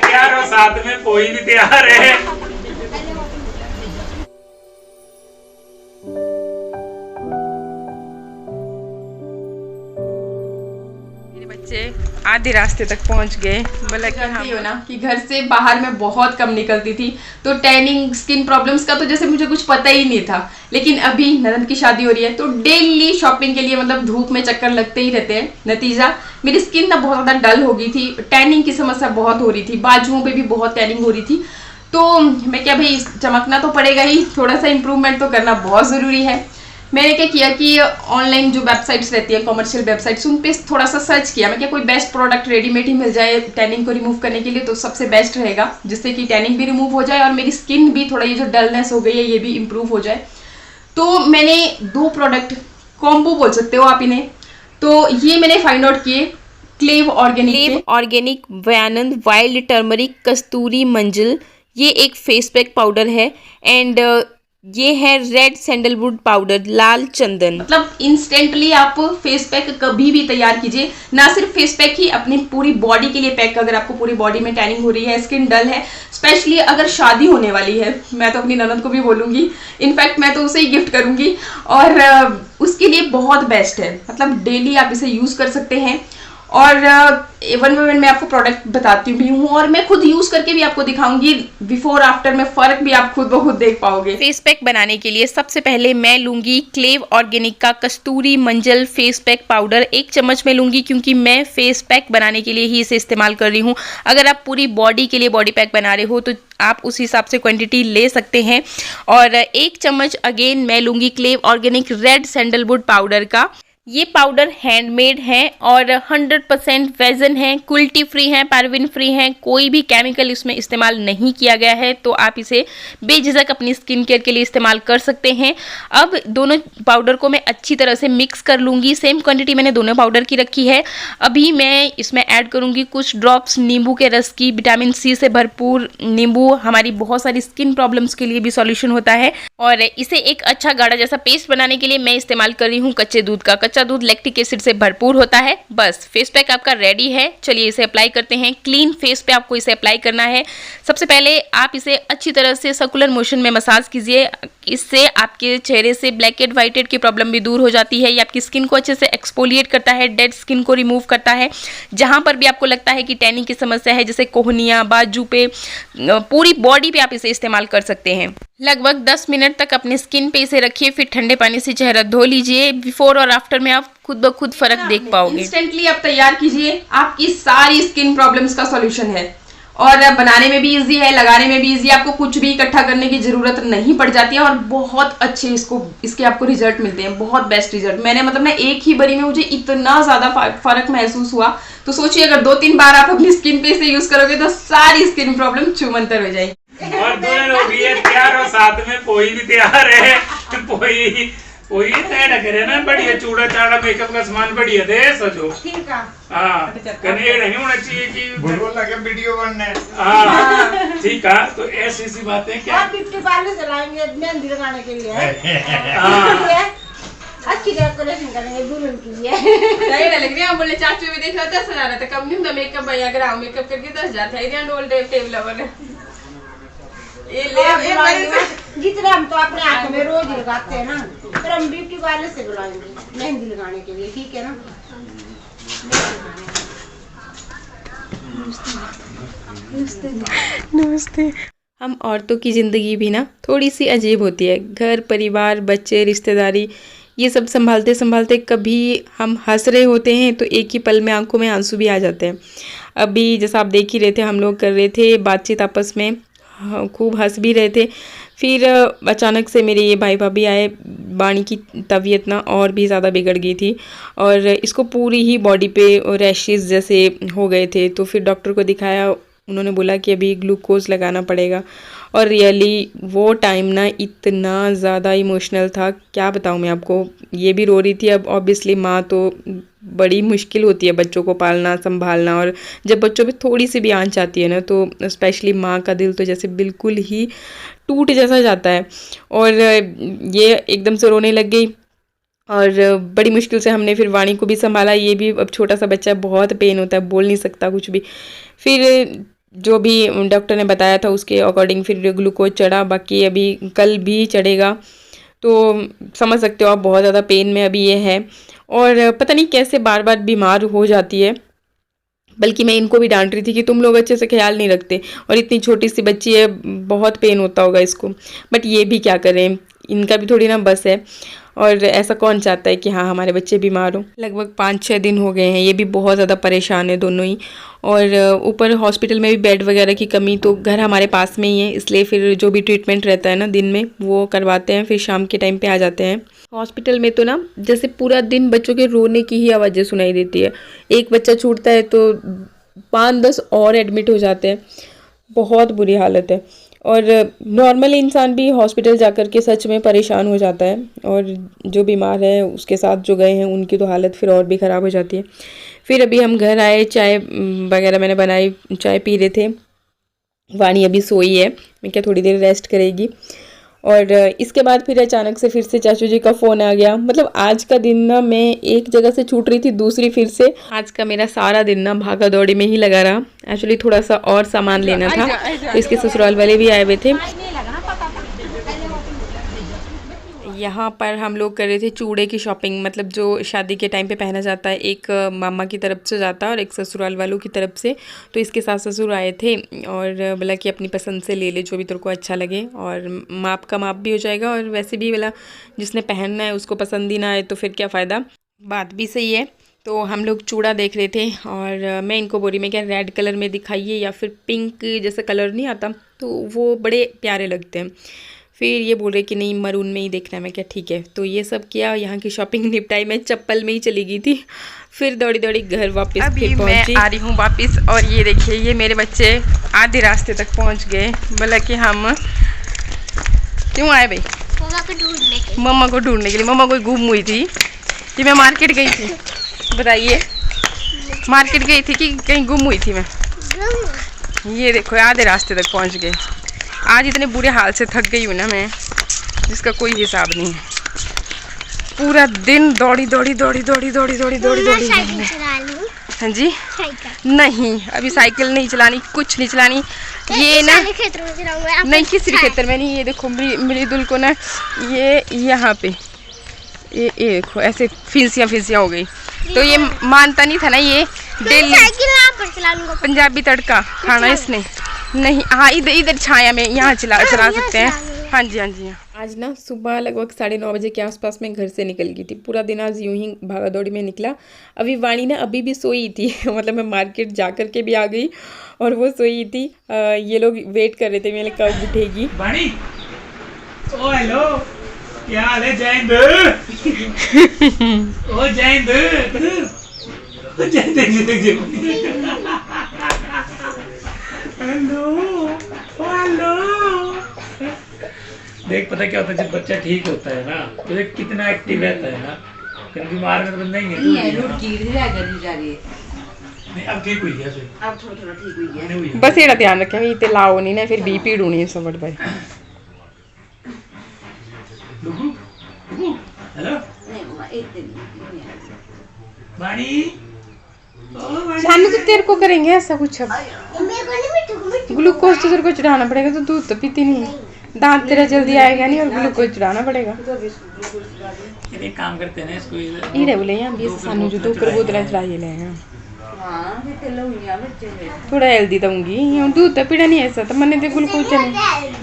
तैयार हो, साथ में कोई भी तैयार है। आधे रास्ते तक पहुंच गए। बोला कि हाँ हो ना कि घर से बाहर मैं बहुत कम निकलती थी, तो टैनिंग स्किन प्रॉब्लम्स का तो जैसे मुझे कुछ पता ही नहीं था। लेकिन अभी ननद की शादी हो रही है तो डेली शॉपिंग के लिए मतलब धूप में चक्कर लगते ही रहते हैं। नतीजा मेरी स्किन ना बहुत ज़्यादा डल हो गई थी, टैनिंग की समस्या बहुत हो रही थी, बाजुओं पर भी बहुत टैनिंग हो रही थी। तो मैं क्या भाई, चमकना तो पड़ेगा ही, थोड़ा सा इम्प्रूवमेंट तो करना बहुत ज़रूरी है। मैंने क्या किया कि ऑनलाइन जो वेबसाइट्स रहती है, कमर्शियल वेबसाइट्स, उन पे थोड़ा सा सर्च किया। मैं क्या कोई बेस्ट प्रोडक्ट रेडीमेड ही मिल जाए टैनिंग को रिमूव करने के लिए तो सबसे बेस्ट रहेगा, जिससे कि टैनिंग भी रिमूव हो जाए और मेरी स्किन भी थोड़ा ये जो डलनेस हो गई है ये भी इम्प्रूव हो जाए। तो मैंने 2 प्रोडक्ट कॉम्बो बोल सकते हो आप इन्हें, तो ये मैंने फाइंड आउट किए क्लेव ऑर्गेनिक वयानंद वाइल्ड टर्मरिक कस्तूरी मंजिल। ये एक फेस पैक पाउडर है एंड ये है रेड सैंडलवुड पाउडर, लाल चंदन। मतलब इंस्टेंटली आप फेस पैक कभी भी तैयार कीजिए, ना सिर्फ फेस पैक ही, अपनी पूरी बॉडी के लिए पैक। अगर आपको पूरी बॉडी में टैनिंग हो रही है, स्किन डल है, स्पेशली अगर शादी होने वाली है, मैं तो अपनी ननद को भी बोलूंगी, इनफैक्ट मैं तो उसे ही गिफ्ट करूंगी, और उसके लिए बहुत बेस्ट है। मतलब डेली आप इसे यूज कर सकते हैं। और वन बाय वन मैं आपको प्रोडक्ट बताती भी हूँ और मैं खुद यूज करके भी आपको दिखाऊंगी, बिफोर आफ्टर में फर्क भी आप खुद ब खुद देख पाओगे। फेस पैक बनाने के लिए सबसे पहले मैं लूंगी क्लेव ऑर्गेनिक का कस्तूरी मंजल फेस पैक पाउडर। 1 चम्मच में लूंगी क्योंकि मैं फेस पैक बनाने के लिए ही इसे इस्तेमाल कर रही हूँ। अगर आप पूरी बॉडी के लिए बॉडी पैक बना रहे हो तो आप उस हिसाब से क्वांटिटी ले सकते हैं। और 1 चम्मच अगेन मैं लूंगी क्लेव ऑर्गेनिक रेड सैंडलवुड पाउडर का। ये पाउडर हैंडमेड है और 100% वेजन है, क्रुएल्टी फ्री है, पैराबेन फ्री है, कोई भी केमिकल इसमें इस्तेमाल नहीं किया गया है, तो आप इसे बेझिझक अपनी स्किन केयर के लिए इस्तेमाल कर सकते हैं। अब दोनों पाउडर को मैं अच्छी तरह से मिक्स कर लूँगी। सेम क्वांटिटी मैंने दोनों पाउडर की रखी है। अभी मैं इसमें ऐड करूँगी कुछ ड्रॉप्स नींबू के रस की। विटामिन सी से भरपूर नींबू हमारी बहुत सारी स्किन प्रॉब्लम्स के लिए भी सॉल्यूशन होता है। और इसे एक अच्छा गाढ़ा जैसा पेस्ट बनाने के लिए मैं इस्तेमाल कर रही हूँ कच्चे दूध का। कच्चा दूध लैक्टिक एसिड से भरपूर होता है। बस फेस पैक आपका रेडी है। चलिए इसे अप्लाई करते हैं। क्लीन फेस पे आपको इसे अप्लाई करना है। सबसे पहले आप इसे अच्छी तरह से सर्कुलर मोशन में मसाज कीजिए। इससे आपके चेहरे से ब्लैक हेड व्हाइट हेड की प्रॉब्लम भी दूर हो जाती है। ये आपकी स्किन को अच्छे से एक्सफोलिएट करता है, डेड स्किन को रिमूव करता है। जहां पर भी आपको लगता है कि टैनिंग की समस्या है, जैसे कोहनियाँ, बाजू पे, पूरी बॉडी पे आप इसे इस्तेमाल कर सकते हैं। लगभग 10 मिनट तक अपने स्किन पे इसे रखिए, फिर ठंडे पानी से चेहरा धो लीजिए। बिफोर और आफ्टर में आप खुद ब खुद फर्क देख पाओगे। इंस्टेंटली आप तैयार कीजिए, आपकी सारी स्किन प्रॉब्लम्स का सॉल्यूशन है। और बनाने में भी इजी है, लगाने में भी इजी, आपको कुछ भी इकट्ठा करने की जरूरत नहीं पड़ जाती है और बहुत अच्छे इसके आपको रिजल्ट मिलते हैं, बहुत बेस्ट रिजल्ट। मैंने मतलब ना एक ही बारी में मुझे इतना ज्यादा फर्क महसूस हुआ, तो सोचिए अगर 2-3 बार आप अपनी स्किन पे इसे यूज करोगे तो सारी स्किन प्रॉब्लम छूमंतर हो जाएगी। और दोनों लोग ये तैयार हो, साथ में कोई भी तैयार है, कोई तैयार करे ना, बढ़िया चूड़ा चाड़ा मेकअप का सामान बढ़िया दे सजो। ठीक है, हाँ कने नहीं होना चाहिए कि बोल लगे वीडियो बनना है। हाँ ठीक है, तो ऐसी ऐसी बातें क्या ब्यूटी पार्लर चलाएंगे मेहंदी लगाने के लिए, अच्छी डेकोरेशन करेंगे दुल्हन के लिए। सही लग रही है। बोले चाचू भी देख रहा 10,000 है, कम नहीं होता मेकअप भैया कराओ, मेकअप करके 10,000 था। डोल टेबल वाले ये ले जितना हम तो अपने हाथ में रोज लगाते हैं ना, फिर हम ब्यूटी पार्लर से बुलाएंगे मेहंदी लगाने के लिए, ठीक है ना। नमस्ते। हम औरतों की ज़िंदगी भी ना थोड़ी सी अजीब होती है। घर परिवार, बच्चे, रिश्तेदारी, ये सब संभालते संभालते कभी हम हंस रहे होते हैं तो एक ही पल में आंखों में आंसू भी आ जाते हैं। अभी जैसा आप देख ही रहे थे, हम लोग कर रहे थे बातचीत आपस में, खूब हंस भी रहे थे। फिर अचानक से मेरे ये भाई भाभी आए। बाणी की तबीयत ना और भी ज़्यादा बिगड़ गई थी और इसको पूरी ही बॉडी पे रैशेस जैसे हो गए थे। तो फिर डॉक्टर को दिखाया, उन्होंने बोला कि अभी ग्लूकोज लगाना पड़ेगा। और रियली वो टाइम ना इतना ज़्यादा इमोशनल था, क्या बताऊँ मैं आपको। ये भी रो रही थी। अब ऑब्वियसली माँ तो बड़ी मुश्किल होती है बच्चों को पालना संभालना, और जब बच्चों पे थोड़ी सी भी आंच आती है ना तो स्पेशली माँ का दिल तो जैसे बिल्कुल ही टूट जैसा जाता है। और ये एकदम से रोने लग गई और बड़ी मुश्किल से हमने फिर वाणी को भी संभाला। ये भी अब छोटा सा बच्चा है, बहुत पेन होता है, बोल नहीं सकता कुछ भी। फिर जो भी डॉक्टर ने बताया था उसके अकॉर्डिंग फिर ग्लूकोज चढ़ा, बाकी अभी कल भी चढ़ेगा। तो समझ सकते हो आप, बहुत ज़्यादा पेन में अभी ये है और पता नहीं कैसे बार बार बीमार हो जाती है। बल्कि मैं इनको भी डांट रही थी कि तुम लोग अच्छे से ख्याल नहीं रखते, और इतनी छोटी सी बच्ची है, बहुत पेन होता होगा इसको। बट ये भी क्या करें, इनका भी थोड़ी ना बस है, और ऐसा कौन चाहता है कि हाँ हमारे बच्चे बीमार हो। लगभग 5-6 दिन हो गए हैं, ये भी बहुत ज़्यादा परेशान है दोनों ही। और ऊपर हॉस्पिटल में भी बेड वगैरह की कमी, तो घर हमारे पास में ही है, इसलिए फिर जो भी ट्रीटमेंट रहता है ना दिन में वो करवाते हैं, फिर शाम के टाइम पे आ जाते हैं। हॉस्पिटल में तो ना जैसे पूरा दिन बच्चों के रोने की ही आवाज़ें सुनाई देती है। एक बच्चा छूटता है तो 5-10 और एडमिट हो जाते हैं, बहुत बुरी हालत है। और नॉर्मल इंसान भी हॉस्पिटल जाकर के सच में परेशान हो जाता है, और जो बीमार है उसके साथ जो गए हैं उनकी तो हालत फिर और भी ख़राब हो जाती है। फिर अभी हम घर आए, चाय वगैरह मैंने बनाई, चाय पी रहे थे। वाणी अभी सोई है, मैं क्या थोड़ी देर रेस्ट करेगी। और इसके बाद फिर अचानक से फिर से चाचू जी का फ़ोन आ गया। मतलब आज का दिन ना मैं एक जगह से छूट रही थी दूसरी, फिर से आज का मेरा सारा दिन ना भागा दौड़ी में ही लगा रहा। एक्चुअली थोड़ा सा और सामान लेना था, तो इसके ससुराल वाले भी आए हुए थे। यहाँ पर हम लोग कर रहे थे चूड़े की शॉपिंग, मतलब जो शादी के टाइम पे पहना जाता है, एक मामा की तरफ से जाता है और एक ससुराल वालों की तरफ से। तो इसके सास ससुर आए थे और बोला कि अपनी पसंद से ले ले जो भी तेरे को अच्छा लगे, और माप का माप भी हो जाएगा, और वैसे भी बोला जिसने पहनना है उसको पसंद ही ना आए तो फिर क्या फ़ायदा। बात भी सही है। तो हम लोग चूड़ा देख रहे थे, और मैं इनको बोली मैं क्या रेड कलर में दिखाइए या फिर पिंक जैसा कलर नहीं आता, तो वो बड़े प्यारे लगते हैं। फिर ये बोल रहे कि नहीं मरून में ही देखना है। मैं क्या ठीक है। तो ये सब किया, यहाँ की शॉपिंग निपटाई। मैं चप्पल में ही चली गई थी, फिर दौड़ी दौड़ी घर वापस फिर पहुँची। मैं आ रही हूँ वापस, और ये देखिए ये मेरे बच्चे आधे रास्ते तक पहुँच गए। बोला कि हम क्यों आए भाई? मम्मा को ढूंढने के लिए। मम्मा कोई गुम हुई थी कि मैं मार्केट गई थी? बताइए, मार्केट गई थी कि कहीं गुम हुई थी मैं? ये देखो आधे रास्ते तक पहुँच गए। आज इतने बुरे हाल से थक गई हूँ ना मैं, जिसका कोई हिसाब नहीं है। पूरा दिन दौड़ी दौड़ी दौड़ी दौड़ी दौड़ी दौड़ी दौड़ी दौड़ी। हाँ जी, नहीं अभी साइकिल नहीं चलानी, कुछ नहीं चलानी। ये ना नहीं, किसी भी क्षेत्र में नहीं। ये देखो मृदुल को ना ये यहाँ पे ये देखो ऐसे फिंसियाँ हो गई, तो ये मानता नहीं था ना। ये डेली पंजाबी तड़का खाना इसने नहीं। हाँ इधर छाया में यहाँ चला सकते हैं। हाँ जी हाँ जी। आज ना सुबह लगभग 9:30 बजे के आसपास में घर से निकल गई थी। पूरा दिन आज यूं ही भागा दौड़ी में निकला। अभी वाणी ना अभी भी सोई थी मतलब मैं मार्केट जा कर के भी आ गई और वो सोई थी। ये लोग वेट कर रहे थे मेरे कब उठेगी। वाणी, ओ हेलो, क्या हाल है? जय हिंद। ओ जय हिंद, जय हिंद। हेलो, ओ हेलो। देख पता क्या होता है, जब बच्चा ठीक होता है ना तो देख कितना एक्टिव रहता है ना। कहीं बीमार में तो बंदा ही नहीं है। नहीं अब ठीक हुई है, अब थोड़ा ठीक हुई है। बस ये ध्यान रखें इतने लाओ नहीं ना, फिर बीपी ढूंढी सब बड़ भाई। हेलो वाणी, शानू तो तेरे को करेंगे ऐसा कुछ। अब ग्लूकोज तो तेरे को चढ़ाना पड़ेगा, तो दूध तो पीती नहीं, दांत तेरा जल्दी आएगा नहीं और ग्लूकोज चढ़ाना पड़ेगा। एक काम करते हैं इसको इधर बोले यहाँ भी सानू जो दो कर बोतलें चढ़ाइए ले हैं। थोड़ा हेल्दी दूंगी, दूध तो पीना नहीं ऐसा तो मैंने तो ग्लूकोज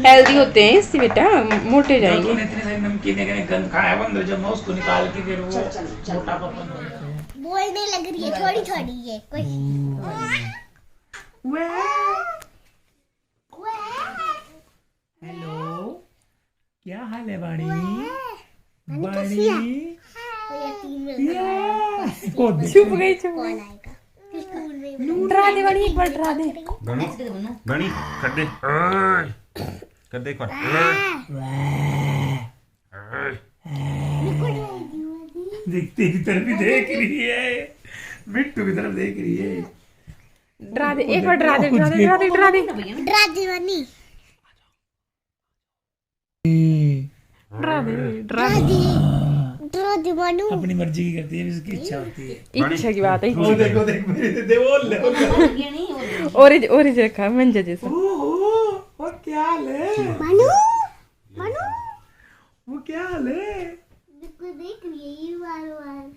हेल्दी होते हैं इससे बेटा, मोटे जाएंगे। नमकीन गंद खाया बंद जब मैं उसको निकाल के फिर वो मोटा पपन बोलने लग रही है थोड़ी थोड़ी ये कोई। हेलो, क्या हाल है वाणी? चुप गई डरा दे वाणी, एक बार डरा दे। बनी कर दे देखते की तरफ ही देख रही है, मिट्टू की तरफ देख रही है। डरा दे एक बार, डरा दे डरा दे डरा दे डरा दे डरा दे वाणी, डरा दे डरा दे अपनी मर्जी की करती है, इसकी इच्छा होती है। इच्छा की बात है। वो देखो देख मेरी दे बोल और रखा मंजा जैसा। वो क्या हाल है मनु वो क्या हाल है। देख रही है बार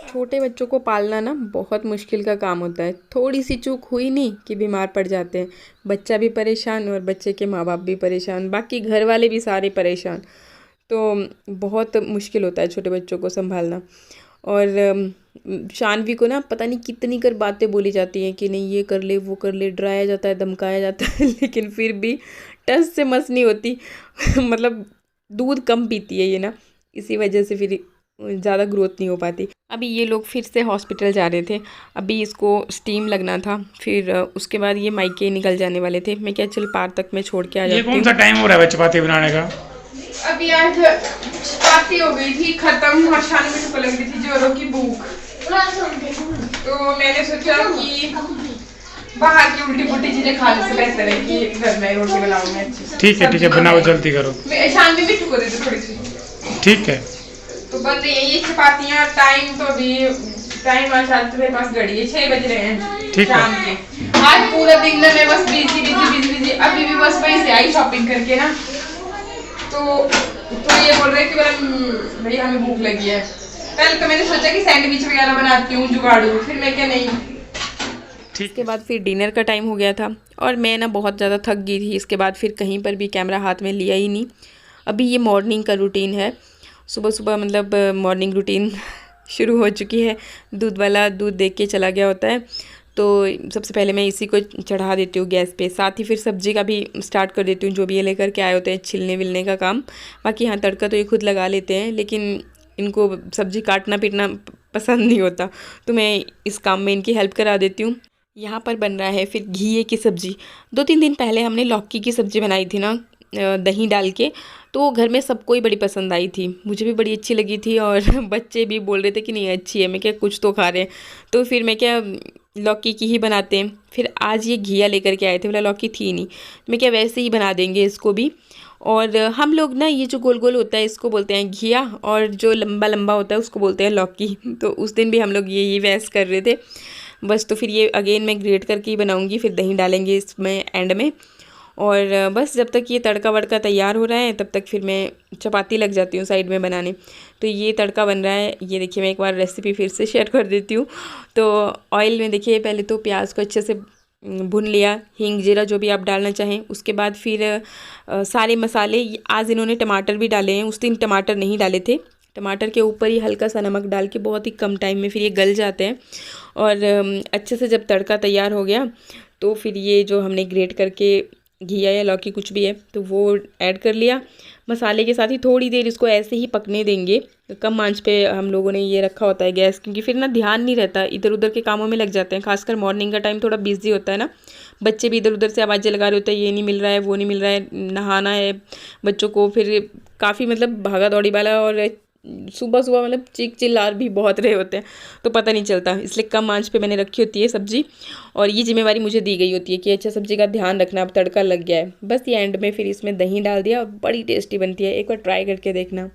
छोटे बच्चों को पालना ना बहुत मुश्किल का काम होता है। थोड़ी सी चूक हुई नहीं कि बीमार पड़ जाते हैं, बच्चा भी परेशान और बच्चे के माँ बाप भी परेशान, बाकी घर वाले भी सारे परेशान। तो बहुत मुश्किल होता है छोटे बच्चों को संभालना। और शानवी को ना पता नहीं कितनी कर बातें बोली जाती हैं कि नहीं ये कर ले वो कर ले, डराया जाता है धमकाया जाता है लेकिन फिर भी टस से मस नहीं होती मतलब दूध कम पीती है ये ना, इसी वजह से फिर ज़्यादा ग्रोथ नहीं हो पाती। अभी ये लोग फिर से हॉस्पिटल जा रहे थे, अभी इसको स्टीम लगना था, फिर उसके बाद ये मायके निकल जाने वाले थे। मैं क्या चल पार तक मैं छोड़ के आ जाती ये हूँ। कौन सा टाइम हो रहा है चपाती बनाने का? अभी आज चपाती हो गई थी खत्म और शानवी को लग रही थी जोरों की भूख, तो मैंने सोचा कि बाहर की उल्टी पुल्टी चीजें खाने से बेहतर है कि घर में रोटी बनाऊं मैं अच्छी से। ठीक है बनाओ जल्दी करो। शानवी भी ठुको देते थोड़ी सी। ठीक है तो बन रही है ये चपातियाँ। टाइम तो अभी टाइम आज मेरे पास घड़ी है 6 बज रहे हैं शाम के। आज पूरा दिन ना मैं बस बिजी अभी भी बस वहीं से आई शॉपिंग करके ना, तो ये बोल रहे कि भैया हमें भूख लगी है। कल तो मैंने सोचा कि सैंडविच वगैरह बनाती हूँ जुगाड़ू, फिर मैं क्या नहीं। इसके बाद फिर डिनर का टाइम हो गया था और मैं ना बहुत ज़्यादा थक गई थी। इसके बाद फिर कहीं पर भी कैमरा हाथ में लिया ही नहीं। अभी ये मॉर्निंग का रूटीन है, सुबह सुबह मतलब मॉर्निंग रूटीन शुरू हो चुकी है। दूध वाला दूध देख के चला गया होता है, तो सबसे पहले मैं इसी को चढ़ा देती हूँ गैस पे, साथ ही फिर सब्जी का भी स्टार्ट कर देती हूँ, जो भी ये लेकर के आए होते हैं छिलने विलने का काम। बाकी हाँ तड़का तो ये खुद लगा लेते हैं, लेकिन इनको सब्जी काटना पीटना पसंद नहीं होता, तो मैं इस काम में इनकी हेल्प करा देती हूँ। यहाँ पर बन रहा है फिर घिए की सब्ज़ी। 2-3 दिन पहले हमने लौकी की सब्ज़ी बनाई थी ना दही डाल के, तो घर में सबको ही बड़ी पसंद आई थी, मुझे भी बड़ी अच्छी लगी थी और बच्चे भी बोल रहे थे कि नहीं अच्छी है। मैं क्या कुछ तो खा रहे हैं, तो फिर मैं क्या लौकी की ही बनाते हैं। फिर आज ये घिया लेकर के आए थे, बोला लौकी थी नहीं, मैं क्या वैसे ही बना देंगे इसको भी। और हम लोग ना ये जो गोल गोल होता है इसको बोलते हैं घिया, और जो लंबा लंबा होता है उसको बोलते हैं लौकी। तो उस दिन भी हम लोग यही वैस कर रहे थे बस। तो फिर ये अगेन मैं ग्रेट करके ही बनाऊँगी, फिर दही डालेंगे इसमें एंड में। और बस जब तक ये तड़का वड़का तैयार हो रहा है तब तक फिर मैं चपाती लग जाती हूँ साइड में बनाने। तो ये तड़का बन रहा है, ये देखिए मैं एक बार रेसिपी फिर से शेयर कर देती हूँ। तो ऑयल में देखिए पहले तो प्याज को अच्छे से भून लिया, हींग जीरा जो भी आप डालना चाहें। उसके बाद फिर सारे मसाले, आज इन्होंने टमाटर भी डाले हैं, उस दिन टमाटर नहीं डाले थे। टमाटर के ऊपर ही हल्का सा नमक डाल के बहुत ही कम टाइम में फिर ये गल जाते हैं। और अच्छे से जब तड़का तैयार हो गया तो फिर ये जो हमने ग्रेट करके घिया या लौकी कुछ भी है तो वो ऐड कर लिया मसाले के साथ ही। थोड़ी देर इसको ऐसे ही पकने देंगे, कम आंच पे हम लोगों ने ये रखा होता है गैस, क्योंकि फिर ना ध्यान नहीं रहता, इधर उधर के कामों में लग जाते हैं। खासकर मॉर्निंग का टाइम थोड़ा बिजी होता है ना, बच्चे भी इधर उधर से आवाज़ें लगा रहे होते हैं, ये नहीं मिल रहा है वो नहीं मिल रहा है, नहाना है बच्चों को, फिर काफ़ी मतलब भागा दौड़ी वाला, और सुबह सुबह मतलब चीख चिल्लार भी बहुत रहे होते हैं, तो पता नहीं चलता। इसलिए कम आंच पे मैंने रखी होती है सब्ज़ी, और ये जिम्मेवारी मुझे दी गई होती है कि अच्छा सब्ज़ी का ध्यान रखना, अब तड़का लग गया है बस। ये एंड में फिर इसमें दही डाल दिया, बड़ी टेस्टी बनती है, एक बार ट्राई करके देखना।